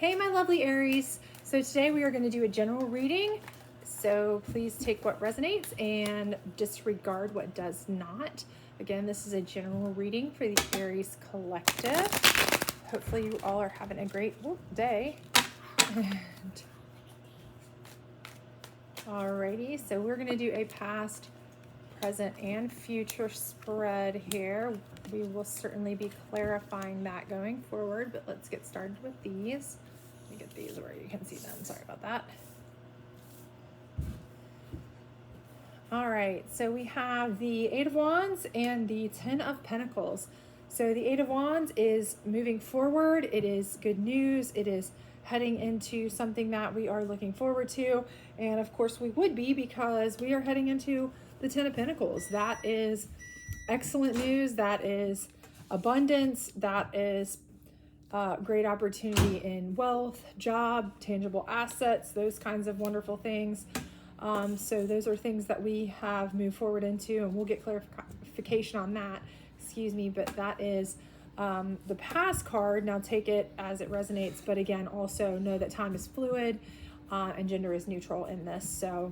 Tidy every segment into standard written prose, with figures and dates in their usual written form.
Hey, my lovely Aries. So today we are going to do a general reading. So please take what resonates and disregard what does not. Again, this is a general reading for the Aries collective. Hopefully you all are having a great day. Alrighty, so we're going to do a past, present, and future spread here. We will certainly be clarifying that going forward, but let's get started with these. Let me get these where you can see them. Sorry about that. All right, so we have the Eight of Wands and the Ten of Pentacles. So the Eight of Wands is moving forward. It is good news. It is heading into something that we are looking forward to. And of course we would be, because we are heading into the Ten of Pentacles. That is excellent news. That is abundance. That is great opportunity in wealth, job, tangible assets, those kinds of wonderful things. So those are things that we have moved forward into, and we'll get clarification on that. Excuse me, but that is the past card. Now take it as it resonates, but again, also know that time is fluid and gender is neutral in this. So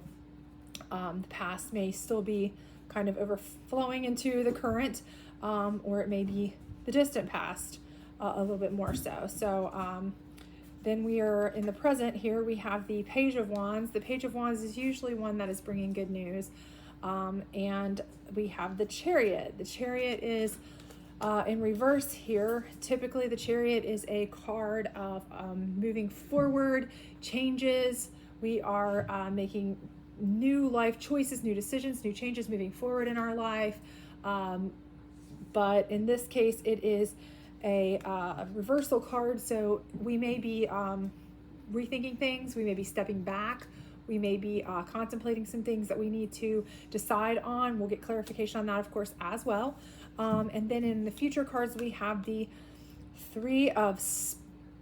the past may still be kind of overflowing into the current, or it may be the distant past a little bit more so. So then we are in the present here. We have the Page of Wands. The Page of Wands is usually one that is bringing good news. And we have the Chariot. The Chariot is in reverse here. Typically the Chariot is a card of moving forward, changes. We are making new life choices, new decisions, new changes, moving forward in our life. But in this case, it is a reversal card. So we may be rethinking things. We may be stepping back. We may be contemplating some things that we need to decide on. We'll get clarification on that, of course, as well. And then in the future cards, we have the Three of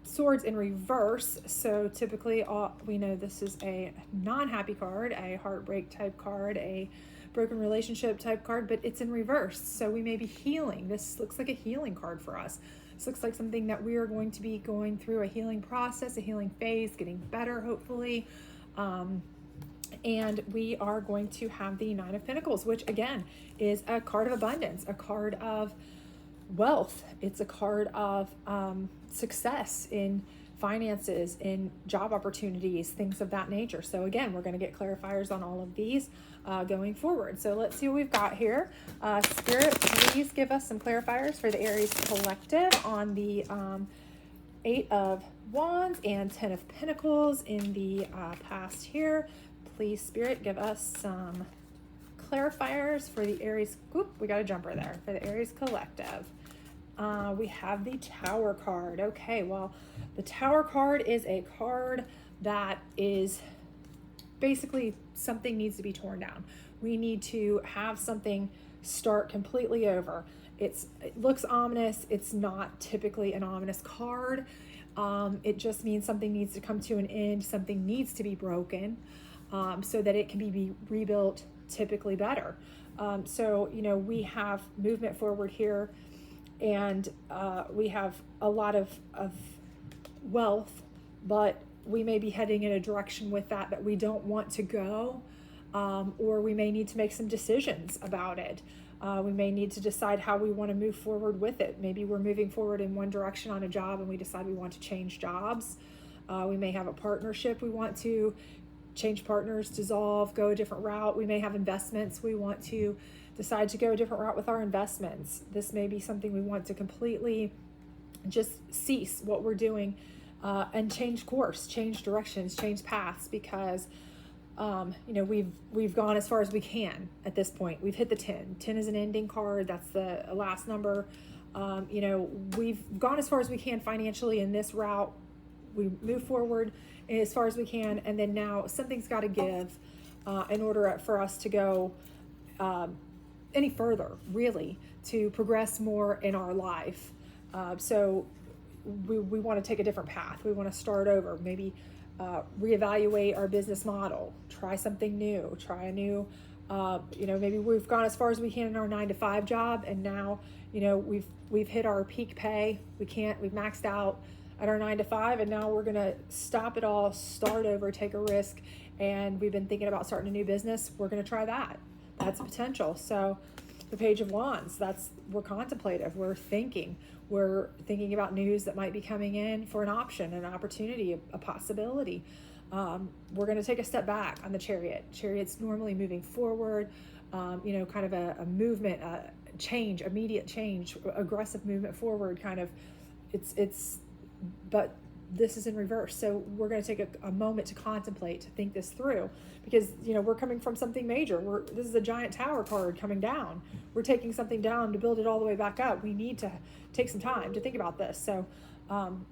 Swords in reverse. So typically we know this is a non-happy card, a heartbreak type card, a broken relationship type card, but it's in reverse. So we may be healing. This looks like a healing card for us. This looks like something that we are going to be going through a healing process, a healing phase, getting better, hopefully. And we are going to have the Nine of Pentacles, which again is a card of abundance, a card of wealth. It's a card of success in finances, in job opportunities, things of that nature. So again, we're going to get clarifiers on all of these going forward. So let's see what we've got here. Spirit, please give us some clarifiers for the Aries collective on the Eight of Wands and Ten of Pentacles in the past here. Please, Spirit, give us some clarifiers for the Aries. Oop, we got a jumper there for the Aries collective. We have the Tower card. Okay, well, the Tower card is a card that is basically something needs to be torn down. We need to have something start completely over. It looks ominous. It's not typically an ominous card. It just means something needs to come to an end. Something needs to be broken so that it can be rebuilt typically better. So, you know, we have movement forward here. And we have a lot of wealth, but we may be heading in a direction with that we don't want to go, or we may need to make some decisions about it. We may need to decide how we want to move forward with it. Maybe we're moving forward in one direction on a job and we decide we want to change jobs. We may have a partnership. We want to change partners, dissolve, go a different route. We may have investments. We want to decide to go a different route with our investments. This may be something we want to completely just cease what we're doing and change course, change directions, change paths, because you know, we've gone as far as we can at this point. We've hit the 10. 10 is an ending card. That's the last number. You know, we've gone as far as we can financially in this route. We move forward as far as we can, and then now something's got to give in order for us to go any further, really, to progress more in our life. So we want to take a different path. We want to start over, maybe reevaluate our business model, try something new, try a new, you know, maybe we've gone as far as we can in our 9-to-5 job, and now, you know, we've hit our peak pay. We've maxed out at our 9 to 5, and now we're going to stop it all, start over, take a risk. And we've been thinking about starting a new business. We're going to try that. That's a potential. So the Page of Wands, we're contemplative, we're thinking about news that might be coming in for an option, an opportunity, a possibility. We're going to take a step back on the Chariot. Chariot's normally moving forward, kind of a movement, change, immediate change, aggressive movement forward, kind of. But this is in reverse. So we're going to take a moment to contemplate, to think this through, because, we're coming from something major. This is a giant tower card coming down. We're taking something down to build it all the way back up. We need to take some time to think about this. So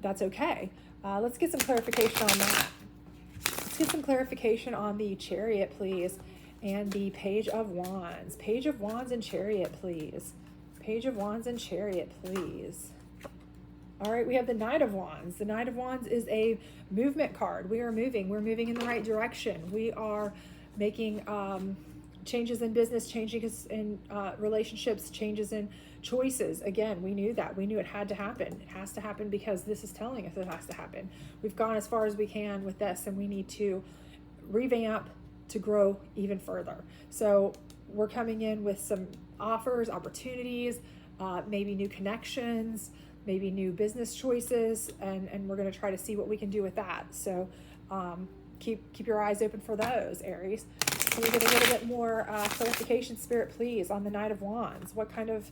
that's okay. Let's get some clarification on that. Let's get some clarification on the Chariot, please. And the Page of Wands. Page of Wands and Chariot, please. Page of Wands and Chariot, please. All right, we have the Knight of Wands. The Knight of Wands is a movement card. We are moving. We're moving in the right direction. We are making changes in business, changes in relationships, changes in choices. Again, we knew that. We knew it had to happen. It has to happen because this is telling us it has to happen. We've gone as far as we can with this, and we need to revamp to grow even further. So we're coming in with some offers, opportunities, maybe new connections, maybe new business choices, and we're going to try to see what we can do with that. So keep your eyes open for those, Aries. Can we get a little bit more clarification, Spirit, please, on the Knight of Wands? What kind of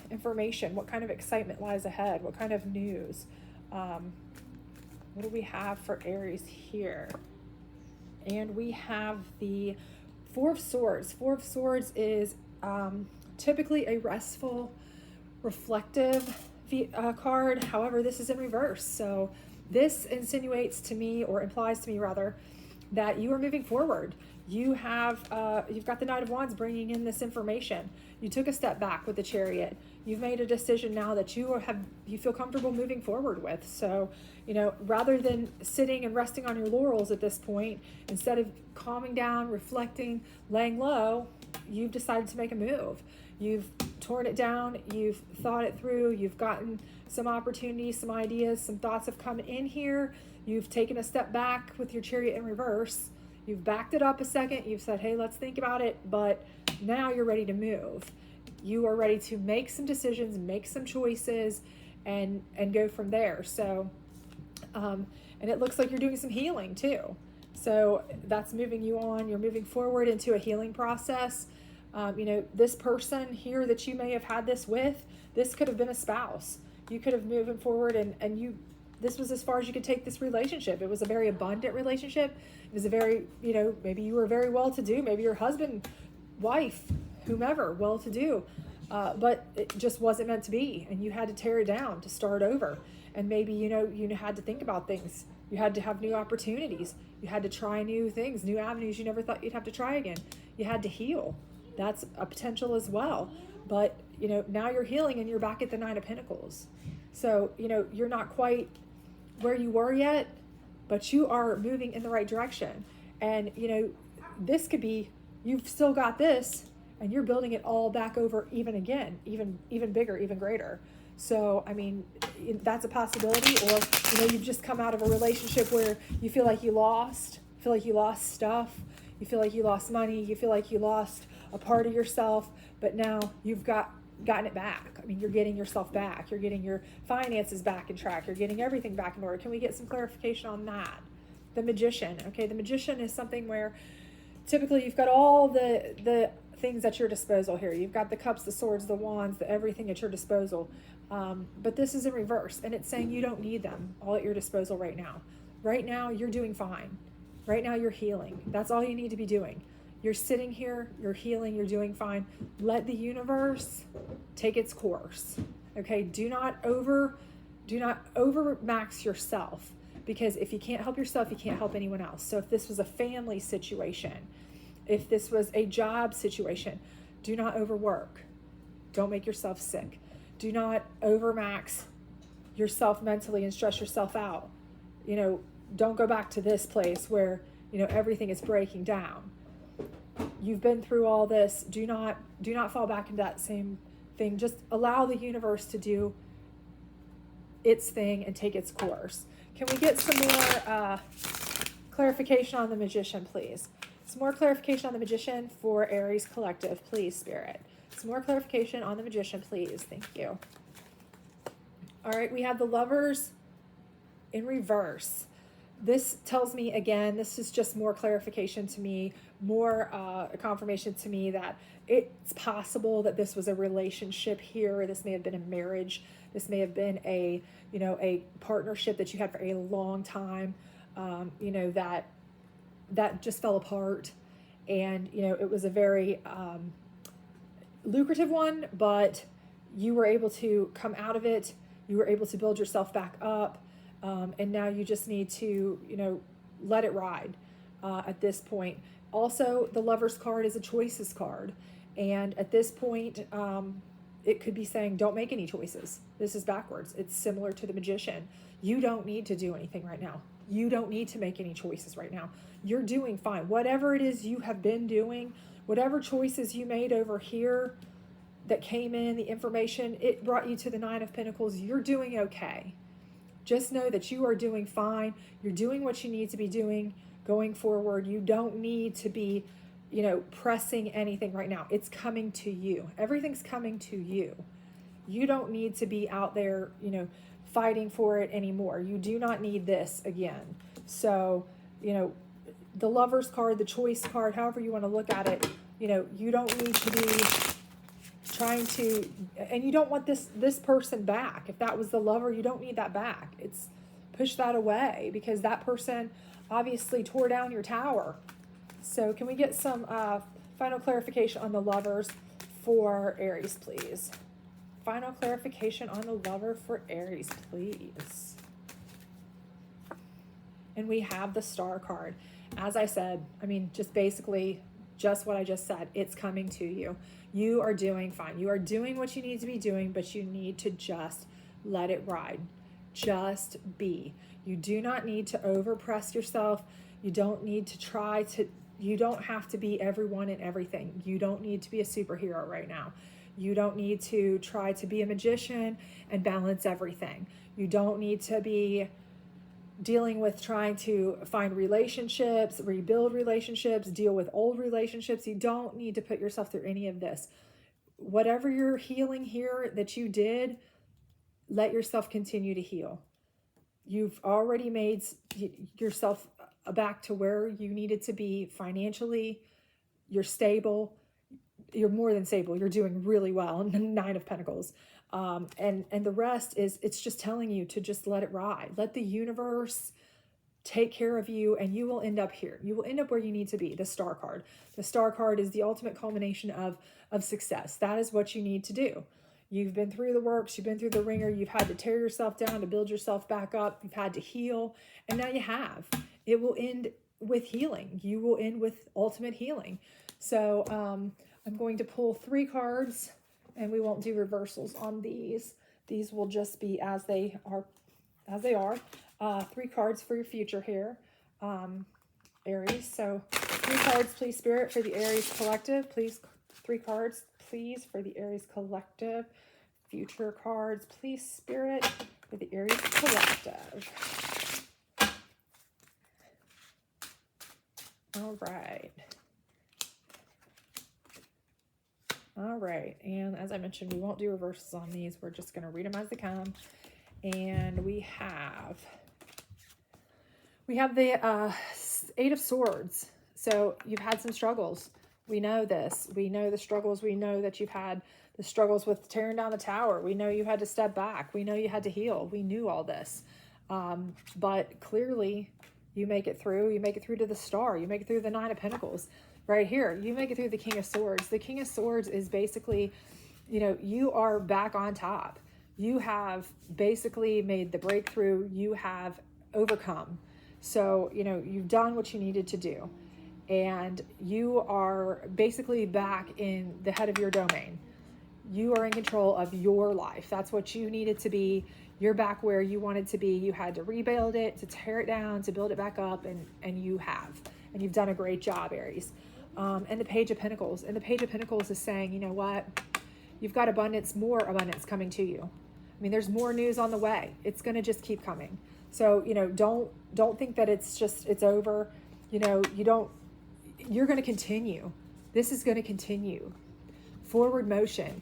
information, what kind of excitement lies ahead? What kind of news? What do we have for Aries here? And we have the Four of Swords. Four of Swords is typically a restful, reflective card. However, this is in reverse. So this insinuates to me, or implies to me rather, that you are moving forward. You've got the Knight of Wands bringing in this information. You took a step back with the Chariot. You've made a decision now that you feel comfortable moving forward with. So, rather than sitting and resting on your laurels at this point, instead of calming down, reflecting, laying low, you've decided to make a move. You've torn it down, you've thought it through, you've gotten some opportunities, some ideas, some thoughts have come in here. You've taken a step back with your Chariot in reverse. You've backed it up a second. You've said, hey, let's think about it. But now you're ready to move. You are ready to make some decisions, make some choices, and go from there. So, and it looks like you're doing some healing too. So that's moving you on. You're moving forward into a healing process. This person here that you may have had this with, this could have been a spouse. You could have moved forward this was as far as you could take this relationship. It was a very abundant relationship. It was a very, maybe you were very well-to-do, maybe your husband, wife, whomever, well-to-do, but it just wasn't meant to be. And you had to tear it down to start over. And maybe, you had to think about things. You had to have new opportunities. You had to try new things, new avenues you never thought you'd have to try again. You had to heal. That's a potential as well. But, now you're healing and you're back at the Nine of Pentacles. So, you're not quite where you were yet, but you are moving in the right direction. And, this could be, you've still got this and you're building it all back over even bigger, even greater. So, that's a possibility. Or, you've just come out of a relationship where you feel like you lost stuff. You feel like you lost money. You feel like you lost a part of yourself, but now you've gotten it back. You're getting yourself back. You're getting your finances back in track. You're getting everything back in order. Can we get some clarification on that? The Magician. Okay, the Magician is something where typically you've got all the things at your disposal here. You've got the cups, the swords, the wands, everything at your disposal. But this is in reverse, and it's saying you don't need them all at your disposal right now. Right now, you're doing fine. Right now, you're healing. That's all you need to be doing. You're sitting here, you're healing, you're doing fine. Let the universe take its course. Okay, do not overmax yourself, because if you can't help yourself, you can't help anyone else. So if this was a family situation, if this was a job situation, do not overwork. Don't make yourself sick. Do not overmax yourself mentally and stress yourself out. Don't go back to this place where, everything is breaking down. You've been through all this. Do not fall back into that same thing. Just allow the universe to do its thing and take its course. Can we get some more clarification on the Magician, please? Some more clarification on the Magician for Aries Collective, please, Spirit. Some more clarification on the Magician, please. Thank you. All right, we have the Lovers in reverse. This tells me, again, this is just more clarification to me, more confirmation to me that it's possible that this was a relationship here. This may have been a marriage. This may have been a, a partnership that you had for a long time, that just fell apart. And, it was a very lucrative one, but you were able to come out of it. You were able to build yourself back up. And now you just need to, let it ride at this point. Also, the Lover's card is a choices card. And at this point, it could be saying, don't make any choices. This is backwards. It's similar to the Magician. You don't need to do anything right now. You don't need to make any choices right now. You're doing fine. Whatever it is you have been doing, whatever choices you made over here that came in, the information, it brought you to the Nine of Pentacles. You're doing okay. Just know that you are doing fine. You're doing what you need to be doing going forward. You don't need to be, pressing anything right now. It's coming to you. Everything's coming to you. You don't need to be out there, fighting for it anymore. You do not need this again. So, the Lover's card, the Choice card, however you want to look at it, you don't need to be trying to, and you don't want this person back. If that was the lover, you don't need that back. It's push that away because that person obviously tore down your tower. So can we get some final clarification on the Lovers for Aries, please? Final clarification on the Lover for Aries, please. And we have the Star card. As I said, just basically just what I just said. It's coming to you. You are doing fine. You are doing what you need to be doing, but you need to just let it ride. Just be. You do not need to overpress yourself. You don't need to you don't have to be everyone and everything. You don't need to be a superhero right now. You don't need to try to be a magician and balance everything. You don't need to be dealing with trying to find relationships, rebuild relationships, deal with old relationships. You don't need to put yourself through any of this. Whatever you're healing here that you did, let yourself continue to heal. You've already made yourself back to where you needed to be financially. You're stable. You're more than stable. You're doing really well in the Nine of Pentacles. And the rest is, it's just telling you to just let it ride. Let the universe take care of you and you will end up here. You will end up where you need to be, the Star card. The Star card is the ultimate culmination of success. That is what you need to do. You've been through the works. You've been through the ringer. You've had to tear yourself down to build yourself back up. You've had to heal. And now you have. It will end with healing. You will end with ultimate healing. So I'm going to pull 3 cards. And we won't do reversals on these. These will just be as they are. 3 cards for your future here, Aries. So 3 cards, please, Spirit, for the Aries Collective. Please, 3 cards, please, for the Aries Collective. Future cards, please, Spirit, for the Aries Collective. All right. All right, and as I mentioned, we won't do reverses on these. We're just going to read them as they come. And we have the 8 of Swords. So you've had some struggles. We know this. We know the struggles. We know that you've had the struggles with tearing down the tower. We know you had to step back. We know you had to heal. We knew all this. But clearly you make it through. You make it through to the Star. You make it through the 9 of Pentacles. Right here, you make it through the King of Swords. The King of Swords is basically, you are back on top. You have basically made the breakthrough. You have overcome. So, you've done what you needed to do. And you are basically back in the head of your domain. You are in control of your life. That's what you needed to be. You're back where you wanted to be. You had to rebuild it, to tear it down, to build it back up, and you have. And you've done a great job, Aries. And the Page of Pentacles. And the Page of Pentacles is saying, you know what? You've got abundance, more abundance coming to you. I mean, there's more news on the way. It's going to just keep coming. So, don't think that it's over. You're going to continue. This is going to continue. Forward motion.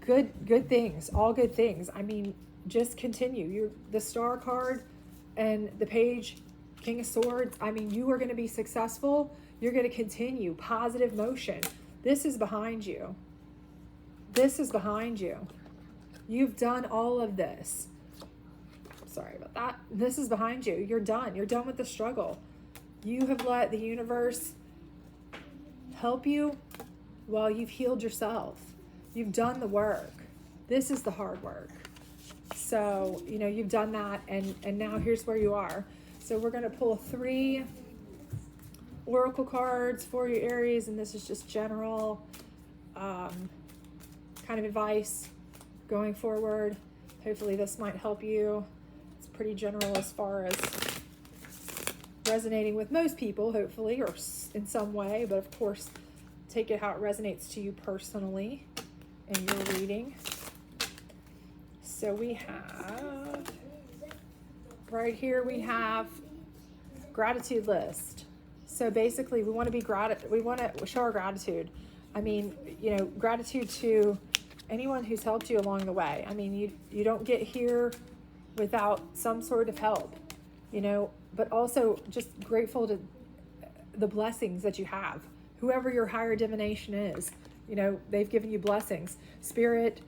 Good things, all good things. I mean, just continue. The Star card and the Page, King of Swords. I mean, you are going to be successful. You're going to continue. Positive motion. This is behind you. This is behind you. You've done all of this. Sorry about that. This is behind you. You're done. You're done with the struggle. You have let the universe help you while you've healed yourself. You've done the work. This is the hard work. So, you've done that, and now here's where you are. So we're going to pull 3 oracle cards for you, Aries, and this is just general kind of advice going forward. Hopefully this might help you. It's pretty general as far as resonating with most people, hopefully, or in some way, but of course, take it how it resonates to you personally in your reading. So we have, right here, we have gratitude list. So basically, we want to show our gratitude. I mean, gratitude to anyone who's helped you along the way. I mean, you don't get here without some sort of help, but also just grateful to the blessings that you have. Whoever your higher divination is, they've given you blessings. Spirit,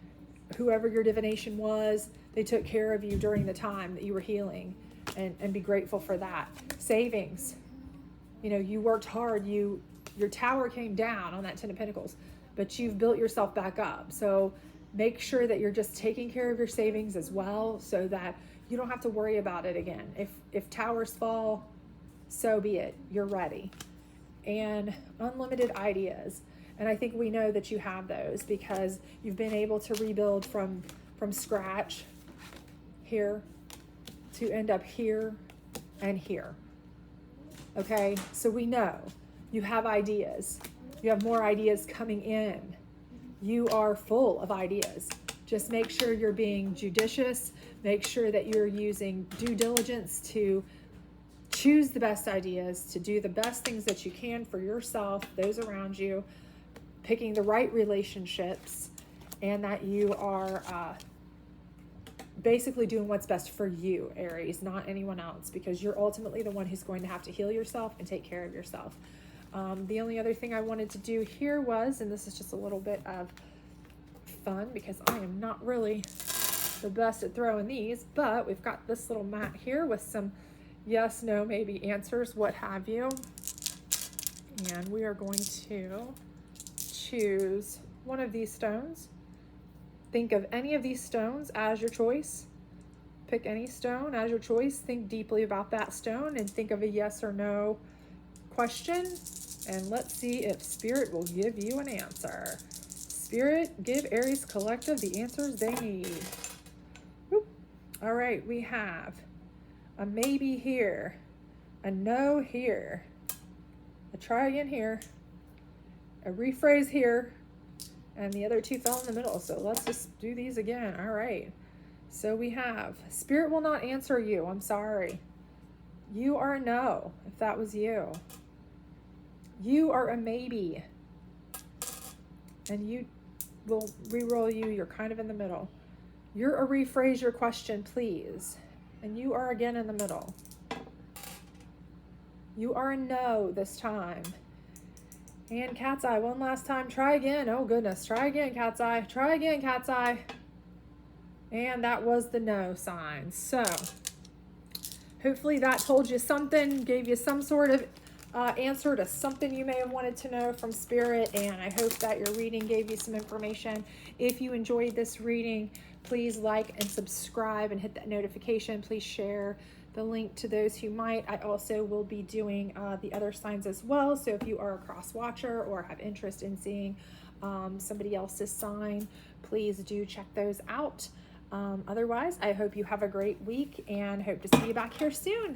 whoever your divination was, they took care of you during the time that you were healing, and be grateful for that. Savings, you worked hard, your tower came down on that 10 of Pentacles, but you've built yourself back up. So make sure that you're just taking care of your savings as well, so that you don't have to worry about it again. If towers fall, so be it. You're ready. And unlimited ideas. And I think we know that you have those because you've been able to rebuild from scratch here to end up here and here. Okay, so we know you have ideas. You have more ideas coming in. You are full of ideas. Just make sure you're being judicious. Make sure that you're using due diligence to choose the best ideas, to do the best things that you can for yourself, those around you, picking the right relationships, and that you are basically doing what's best for you, Aries, not anyone else, because you're ultimately the one who's going to have to heal yourself and take care of yourself. The only other thing I wanted to do here was, and this is just a little bit of fun because I am not really the best at throwing these, but we've got this little mat here with some yes, no, maybe answers, what have you. And we are going to choose one of these stones. Think of any of these stones as your choice. Pick any stone as your choice. Think deeply about that stone and think of a yes or no question. And let's see if Spirit will give you an answer. Spirit, give Aries Collective the answers they need. Whoop. All right, we have a maybe here, a no here, a try again here, a rephrase here, and the other 2 fell in the middle. So let's just do these again. All right. So we have, Spirit will not answer you. I'm sorry. You are a no, if that was you. You are a maybe. And you will re-roll you. You're kind of in the middle. You're a rephrase your question, please. And you are again in the middle. You are a no this time. And Cat's Eye, one last time. Try again. Oh, goodness. Try again, Cat's Eye. Try again, Cat's Eye. And that was the no sign. So, hopefully that told you something, gave you some sort of answer to something you may have wanted to know from Spirit. And I hope that your reading gave you some information. If you enjoyed this reading, please like and subscribe and hit that notification. Please share the link to those who might. I also will be doing the other signs as well. So if you are a cross watcher or have interest in seeing somebody else's sign, please do check those out. Otherwise, I hope you have a great week and hope to see you back here soon.